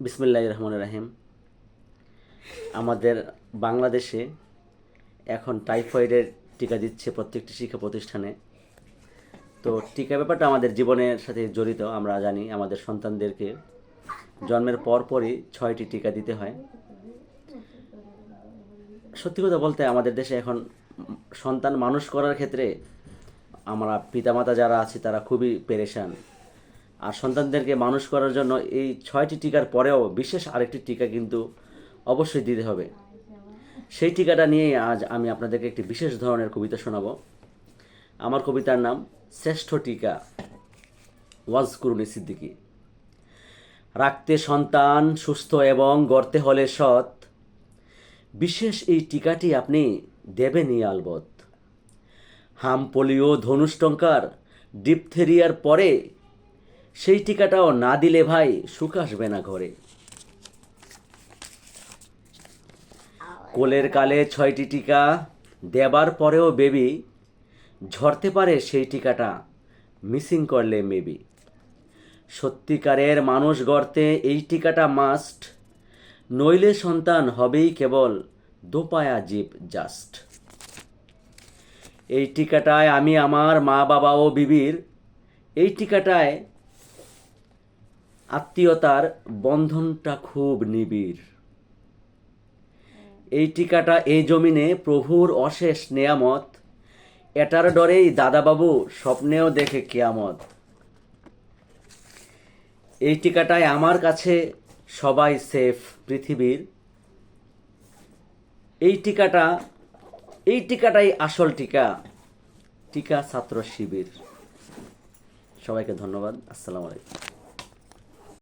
বিসমিল্লাহির রহমানির রহিম। আমাদের বাংলাদেশে এখন টাইফয়েডের টিকা দিচ্ছে প্রত্যেকটি শিক্ষা প্রতিষ্ঠানে। তো টিকা ব্যাপারটা আমাদের জীবনের সাথে জড়িত। আমরা জানি আমাদের সন্তানদেরকে জন্মের পরপরই 6টি টিকা দিতে হয়। সত্যি কথা বলতে আমাদের দেশে এখন সন্তান মানুষ করার ক্ষেত্রে আমরা পিতামাতা যারা আছি তারা খুবই পেরেশান। আর সন্তানদেরকে মানুষ করার জন্য এই 6টি টিকার পরেও বিশেষ আরেকটি টিকা কিন্তু অবশ্যই দিতে হবে। সেই টিকাটা নিয়েই আজ আমি আপনাদেরকে একটি বিশেষ ধরনের কবিতা শোনাবো। আমার কবিতার নাম শ্রেষ্ঠ টিকা, ওয়াজ কুরুনি সিদ্দিকী। রাখতে সন্তান সুস্থ এবং গড়তে হলে সৎ, বিশেষ এই টিকাটি আপনি দেবেনই আলবত। হাম, পোলিও, ধনুষ্টঙ্কার, ডিপথেরিয়ার পরে সেই টিকাটাও না দিলে ভাই সুখ আসবে না ঘরে। কোলের কালে 6টি টিকা দেবার পরেও বেবি ঝরতে পারে সেই টিকাটা মিসিং করলে মেবি। সত্যিকারের মানুষ গড়তে এই টিকাটা মাস্ট, নইলে সন্তান হবেই কেবল দোপায়া জীব জাস্ট। এই টিকাটায় আমি আমার মা বাবা ও বিবির, এই টিকাটায় আত্মীয়তার বন্ধনটা খুব নিবিড়। এই টিকাটা এই জমিনে প্রভুর অশেষ নেয়ামত, এটার ডরেই দাদাবাবু স্বপ্নেও দেখে কেয়ামত। এই টিকাটায় আমার কাছে সবাই সেফ পৃথিবীর। এই টিকাটাই আসল টিকা, টিকা ছাত্র শিবির। সবাইকে ধন্যবাদ। আসসালামু আলাইকুম।